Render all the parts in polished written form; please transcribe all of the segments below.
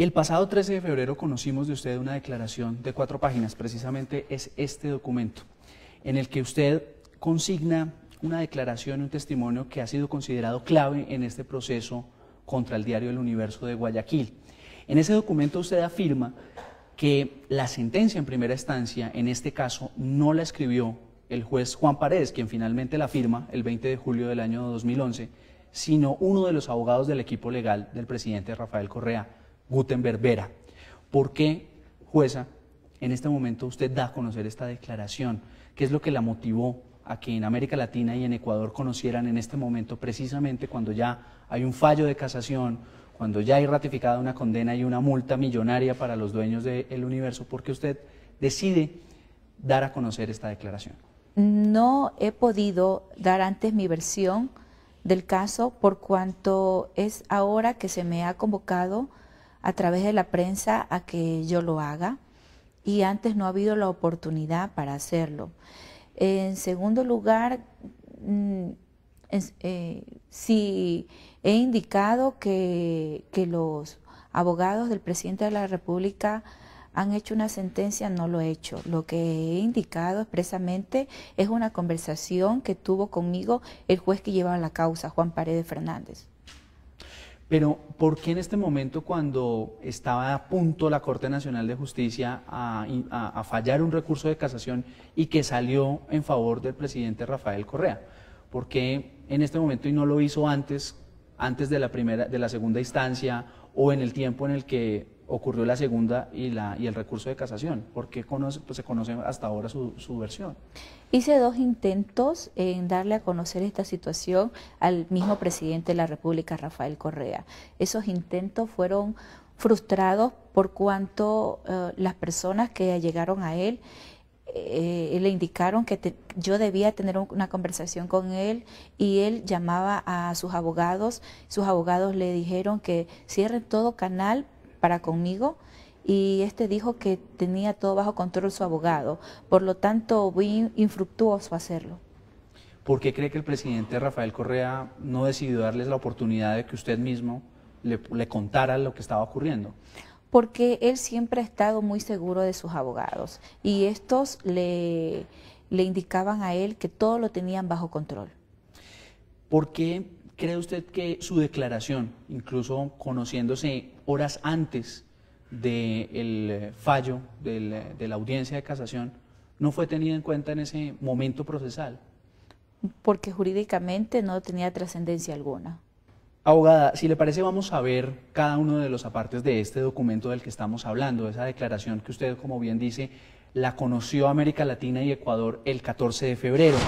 El pasado 13 de febrero conocimos de usted una declaración de 4 páginas, precisamente es este documento, en el que usted consigna una declaración, un testimonio que ha sido considerado clave en este proceso contra el diario El Universo de Guayaquil. En ese documento usted afirma que la sentencia en primera instancia, en este caso, no la escribió el juez Juan Paredes, quien finalmente la firma el 20 de julio del año 2011, sino uno de los abogados del equipo legal del presidente Rafael Correa, Gutenberg Vera. ¿Por qué, jueza, en este momento usted da a conocer esta declaración? ¿Qué es lo que la motivó a que en América Latina y en Ecuador conocieran en este momento, precisamente cuando ya hay un fallo de casación, cuando ya hay ratificada una condena y una multa millonaria para los dueños del Universo? ¿Por qué usted decide dar a conocer esta declaración? No he podido dar antes mi versión del caso por cuanto es ahora que se me ha convocado a través de la prensa a que yo lo haga, y antes no ha habido la oportunidad para hacerlo. En segundo lugar, si he indicado que los abogados del presidente de la República han hecho una sentencia, no lo he hecho. Lo que he indicado expresamente es una conversación que tuvo conmigo el juez que llevaba la causa, Juan Paredes Fernández. Pero, ¿por qué en este momento, cuando estaba a punto la Corte Nacional de Justicia a fallar un recurso de casación y que salió en favor del presidente Rafael Correa, por qué en este momento y no lo hizo antes de la segunda instancia o en el tiempo en el que ocurrió la segunda y el recurso de casación? ¿Por qué se conoce hasta ahora su versión? Hice 2 intentos en darle a conocer esta situación al mismo presidente de la República, Rafael Correa. Esos intentos fueron frustrados por cuanto las personas que llegaron a él le indicaron que yo debía tener una conversación con él, y él llamaba a sus abogados le dijeron que cierren todo canal para conmigo, y dijo que tenía todo bajo control su abogado, por lo tanto fue infructuoso hacerlo. ¿Por qué cree que el presidente Rafael Correa no decidió darles la oportunidad de que usted mismo le contara lo que estaba ocurriendo? Porque él siempre ha estado muy seguro de sus abogados, y estos le indicaban a él que todo lo tenían bajo control. ¿Por qué cree usted que su declaración, incluso conociéndose horas antes del fallo de la audiencia de casación, no fue tenida en cuenta en ese momento procesal? Porque jurídicamente no tenía trascendencia alguna. Abogada, si le parece, vamos a ver cada uno de los apartes de este documento del que estamos hablando, esa declaración que usted, como bien dice, la conoció América Latina y Ecuador el 14 de febrero.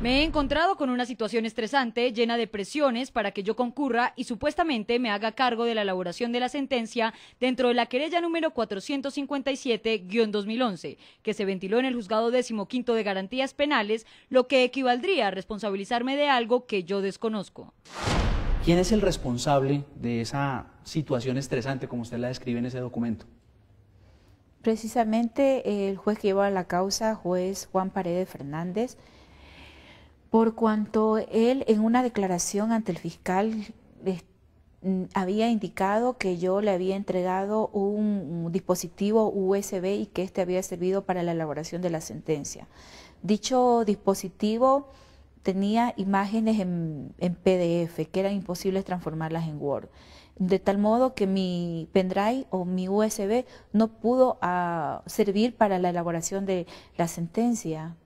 Me he encontrado con una situación estresante, llena de presiones para que yo concurra y supuestamente me haga cargo de la elaboración de la sentencia dentro de la querella número 457-2011, que se ventiló en el Juzgado 15º de Garantías Penales, lo que equivaldría a responsabilizarme de algo que yo desconozco. ¿Quién es el responsable de esa situación estresante, como usted la describe en ese documento? Precisamente el juez que llevaba la causa, juez Juan Paredes Fernández, por cuanto él en una declaración ante el fiscal había indicado que yo le había entregado un dispositivo USB y que había servido para la elaboración de la sentencia. Dicho dispositivo tenía imágenes en PDF que eran imposibles transformarlas en Word, de tal modo que mi pendrive o mi USB no pudo servir para la elaboración de la sentencia.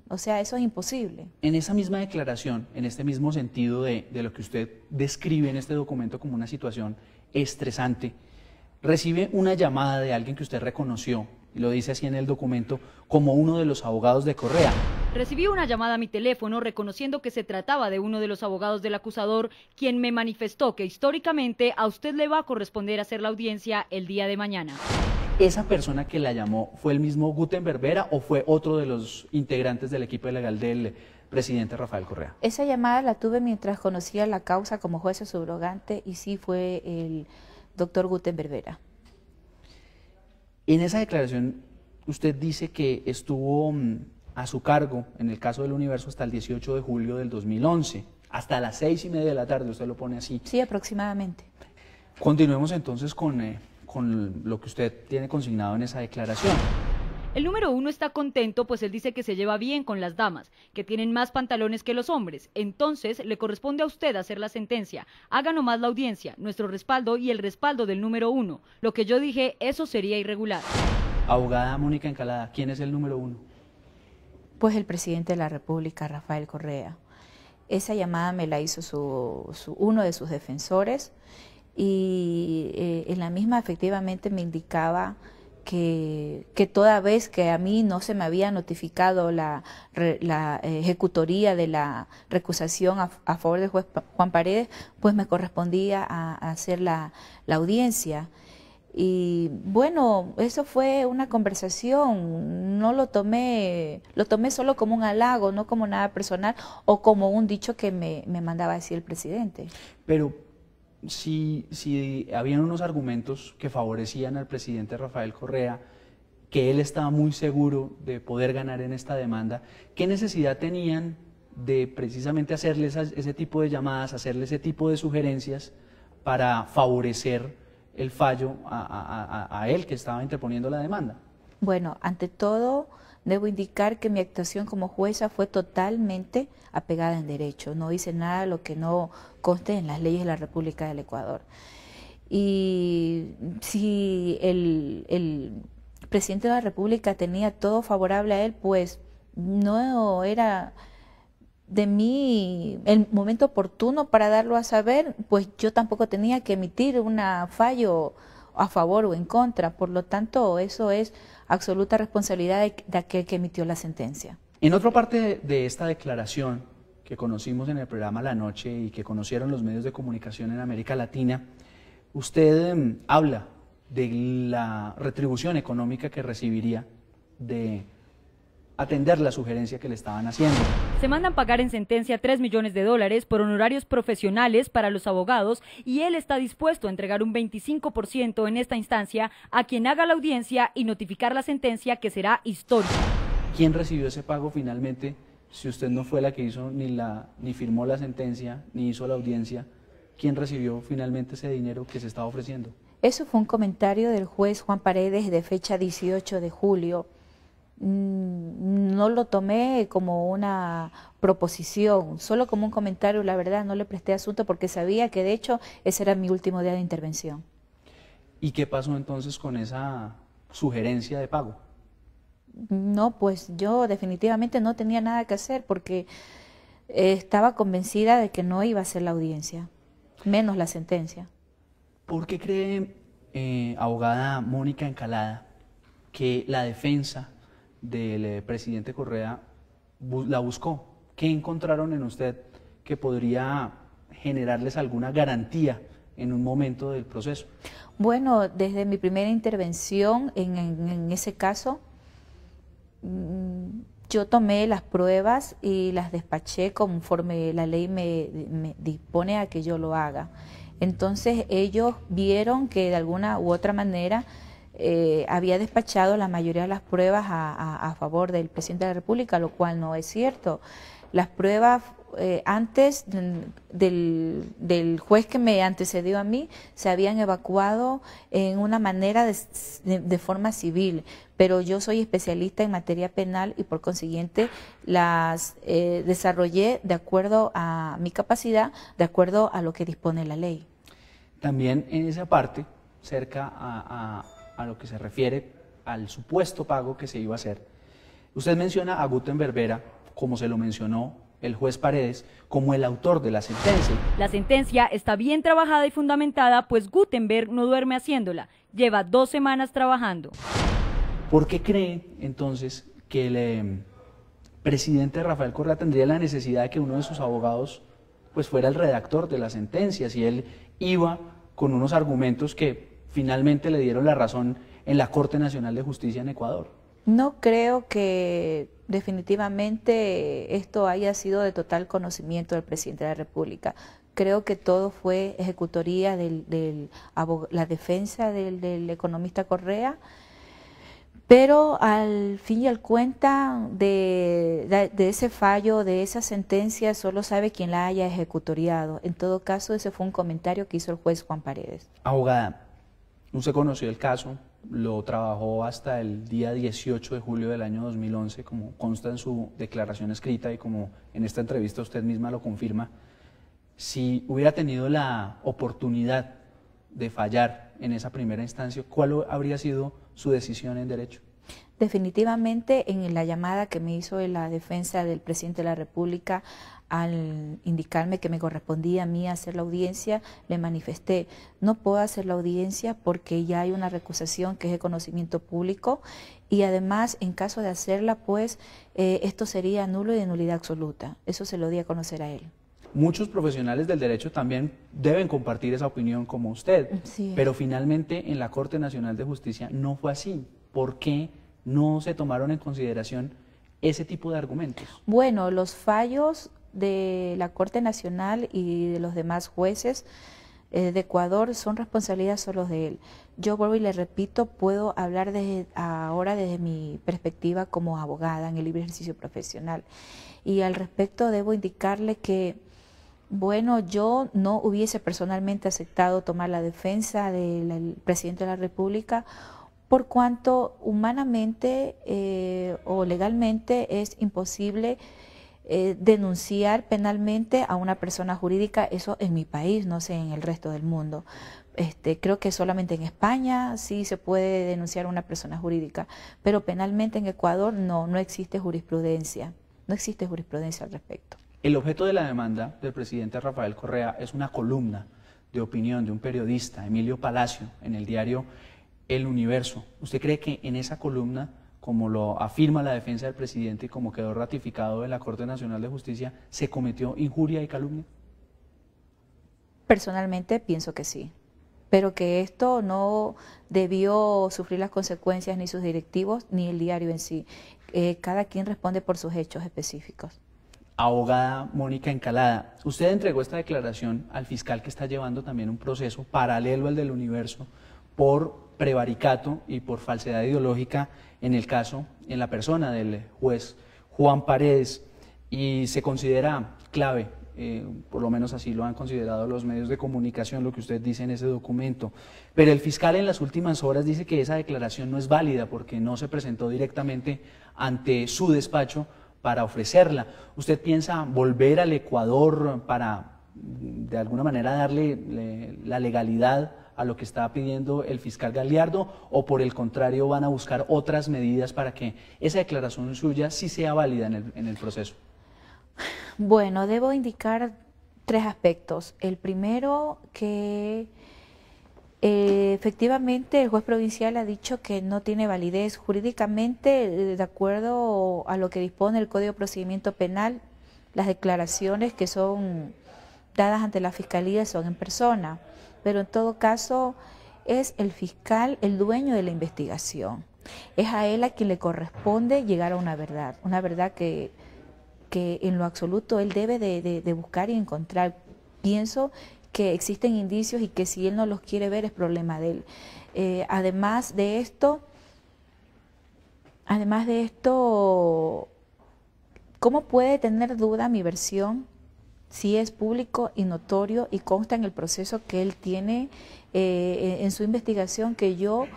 O sea, eso es imposible. En esa misma declaración, en este mismo sentido de lo que usted describe en este documento como una situación estresante, recibe una llamada de alguien que usted reconoció, y lo dice así en el documento, como uno de los abogados de Correa. Recibí una llamada a mi teléfono reconociendo que se trataba de uno de los abogados del acusador, quien me manifestó que históricamente a usted le va a corresponder hacer la audiencia el día de mañana. ¿Esa persona que la llamó fue el mismo Gutenberg Vera o fue otro de los integrantes del equipo legal del presidente Rafael Correa? Esa llamada la tuve mientras conocía la causa como jueza subrogante, y sí fue el doctor Gutenberg Vera. En esa declaración usted dice que estuvo a su cargo en el caso del Universo hasta el 18 de julio del 2011, hasta las 6:30 de la tarde, usted lo pone así. Sí, aproximadamente. Continuemos entonces con con lo que usted tiene consignado en esa declaración. El número 1 está contento, pues él dice que se lleva bien con las damas, que tienen más pantalones que los hombres. Entonces, le corresponde a usted hacer la sentencia. Haga nomás la audiencia, nuestro respaldo y el respaldo del número 1. Lo que yo dije, eso sería irregular. Abogada Mónica Encalada, ¿quién es el número 1? Pues el presidente de la República, Rafael Correa. Esa llamada me la hizo uno de sus defensores y en la misma efectivamente me indicaba que toda vez que a mí no se me había notificado la ejecutoría de la recusación a favor del juez Juan Paredes, pues me correspondía a hacer la audiencia. Y bueno, eso fue una conversación, no lo tomé solo como un halago, no como nada personal o como un dicho que me mandaba a decir el presidente. Pero si habían unos argumentos que favorecían al presidente Rafael Correa, que él estaba muy seguro de poder ganar en esta demanda, ¿qué necesidad tenían de precisamente hacerle ese tipo de llamadas, hacerle ese tipo de sugerencias para favorecer el fallo a él que estaba interponiendo la demanda? Bueno, ante todo debo indicar que mi actuación como jueza fue totalmente apegada en derecho. No hice nada lo que no conste en las leyes de la República del Ecuador. Y si el presidente de la República tenía todo favorable a él, pues no era de mí el momento oportuno para darlo a saber, pues yo tampoco tenía que emitir un fallo a favor o en contra. Por lo tanto, eso es absoluta responsabilidad de aquel que emitió la sentencia. En otra parte de esta declaración que conocimos en el programa La Noche y que conocieron los medios de comunicación en América Latina, usted habla de la retribución económica que recibiría de atender la sugerencia que le estaban haciendo. Se mandan pagar en sentencia $3 millones por honorarios profesionales para los abogados y él está dispuesto a entregar un 25% en esta instancia a quien haga la audiencia y notificar la sentencia, que será histórica. ¿Quién recibió ese pago finalmente? Si usted no fue la que hizo ni firmó la sentencia, ni hizo la audiencia, ¿quién recibió finalmente ese dinero que se estaba ofreciendo? Eso fue un comentario del juez Juan Paredes de fecha 18 de julio. No lo tomé como una proposición, solo como un comentario. La verdad no le presté asunto porque sabía que de hecho ese era mi último día de intervención. ¿Y qué pasó entonces con esa sugerencia de pago? No, pues yo definitivamente no tenía nada que hacer porque estaba convencida de que no iba a hacer la audiencia, menos la sentencia. ¿Por qué cree, abogada Mónica Encalada, que la defensa del presidente Correa la buscó? ¿Qué encontraron en usted que podría generarles alguna garantía en un momento del proceso? Bueno, desde mi primera intervención en ese caso, yo tomé las pruebas y las despaché conforme la ley me dispone a que yo lo haga. Entonces ellos vieron que de alguna u otra manera había despachado la mayoría de las pruebas a favor del presidente de la República, lo cual no es cierto. Las pruebas antes del juez que me antecedió a mí se habían evacuado en una manera de forma civil, pero yo soy especialista en materia penal y por consiguiente las desarrollé de acuerdo a mi capacidad, de acuerdo a lo que dispone la ley. También en esa parte, cerca a lo que se refiere al supuesto pago que se iba a hacer, usted menciona a Gutenberg Vera, como se lo mencionó el juez Paredes, como el autor de la sentencia. La sentencia está bien trabajada y fundamentada, pues Gutenberg no duerme haciéndola, lleva 2 semanas trabajando. ¿Por qué cree entonces que el presidente Rafael Correa tendría la necesidad de que uno de sus abogados pues fuera el redactor de la sentencia, si él iba con unos argumentos que finalmente le dieron la razón en la Corte Nacional de Justicia en Ecuador? No creo que definitivamente esto haya sido de total conocimiento del presidente de la República. Creo que todo fue ejecutoría de la defensa del economista Correa, pero al fin y al cuenta de ese fallo, de esa sentencia, solo sabe quien la haya ejecutoriado. En todo caso, ese fue un comentario que hizo el juez Juan Paredes. Abogada, Usted conoció el caso, lo trabajó hasta el día 18 de julio del año 2011, como consta en su declaración escrita y como en esta entrevista usted misma lo confirma. Si hubiera tenido la oportunidad de fallar en esa primera instancia, ¿cuál habría sido su decisión en derecho? Definitivamente, en la llamada que me hizo en la defensa del presidente de la República, al indicarme que me correspondía a mí hacer la audiencia, le manifesté, no puedo hacer la audiencia porque ya hay una recusación que es de conocimiento público y además, en caso de hacerla, pues esto sería nulo y de nulidad absoluta. Eso se lo di a conocer a él. Muchos profesionales del derecho también deben compartir esa opinión como usted, Sí. Pero finalmente en la Corte Nacional de Justicia no fue así. ¿Por qué no se tomaron en consideración ese tipo de argumentos? Bueno, los fallos de la Corte Nacional y de los demás jueces de Ecuador son responsabilidad solo de él. Yo vuelvo y le repito, puedo hablar ahora desde mi perspectiva como abogada en el libre ejercicio profesional. Y al respecto debo indicarle que, bueno, yo no hubiese personalmente aceptado tomar la defensa del presidente de la República por cuanto humanamente o legalmente es imposible denunciar penalmente a una persona jurídica, eso en mi país, no sé, en el resto del mundo. Creo que solamente en España sí se puede denunciar a una persona jurídica, pero penalmente en Ecuador no existe jurisprudencia, no existe jurisprudencia al respecto. El objeto de la demanda del presidente Rafael Correa es una columna de opinión de un periodista, Emilio Palacio, en el diario El Universo. ¿Usted cree que en esa columna, como lo afirma la defensa del presidente y como quedó ratificado en la Corte Nacional de Justicia, se cometió injuria y calumnia? Personalmente pienso que sí, pero que esto no debió sufrir las consecuencias ni sus directivos ni el diario en sí. Cada quien responde por sus hechos específicos. Abogada Mónica Encalada, usted entregó esta declaración al fiscal que está llevando también un proceso paralelo al del Universo por prevaricato y por falsedad ideológica en el caso, en la persona del juez Juan Paredes, y se considera clave, por lo menos así lo han considerado los medios de comunicación, lo que usted dice en ese documento. Pero el fiscal en las últimas horas dice que esa declaración no es válida porque no se presentó directamente ante su despacho para ofrecerla. ¿Usted piensa volver al Ecuador para, de alguna manera, darle la legalidad a lo que está pidiendo el fiscal Galiardo, o por el contrario van a buscar otras medidas para que esa declaración suya sí sea válida en el proceso? Bueno, debo indicar tres aspectos. El primero, que efectivamente el juez provincial ha dicho que no tiene validez jurídicamente, de acuerdo a lo que dispone el Código de Procedimiento Penal. Las declaraciones que son dadas ante la Fiscalía son en persona, pero en todo caso es el fiscal el dueño de la investigación. Es a él a quien le corresponde llegar a una verdad que en lo absoluto él debe de buscar y encontrar. Pienso que existen indicios y que si él no los quiere ver es problema de él. Además de esto, ¿cómo puede tener duda mi versión si es público y notorio y consta en el proceso que él tiene en su investigación que yo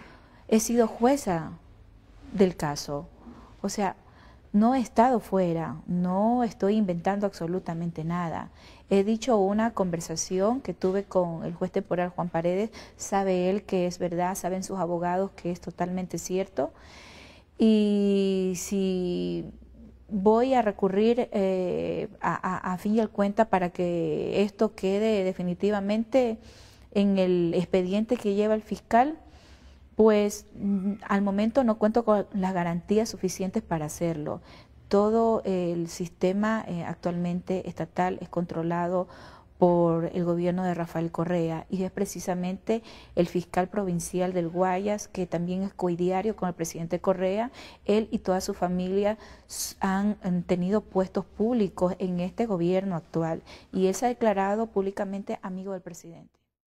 he sido jueza del caso? O sea, no he estado fuera, no estoy inventando absolutamente nada. He dicho una conversación que tuve con el juez temporal Juan Paredes, sabe él que es verdad, saben sus abogados que es totalmente cierto. Y si voy a recurrir a fin y al cuenta para que esto quede definitivamente en el expediente que lleva el fiscal, pues al momento no cuento con las garantías suficientes para hacerlo. Todo el sistema actualmente estatal es controlado por el gobierno de Rafael Correa y es precisamente el fiscal provincial del Guayas, que también es coidiario con el presidente Correa. Él y toda su familia han tenido puestos públicos en este gobierno actual y él se ha declarado públicamente amigo del presidente.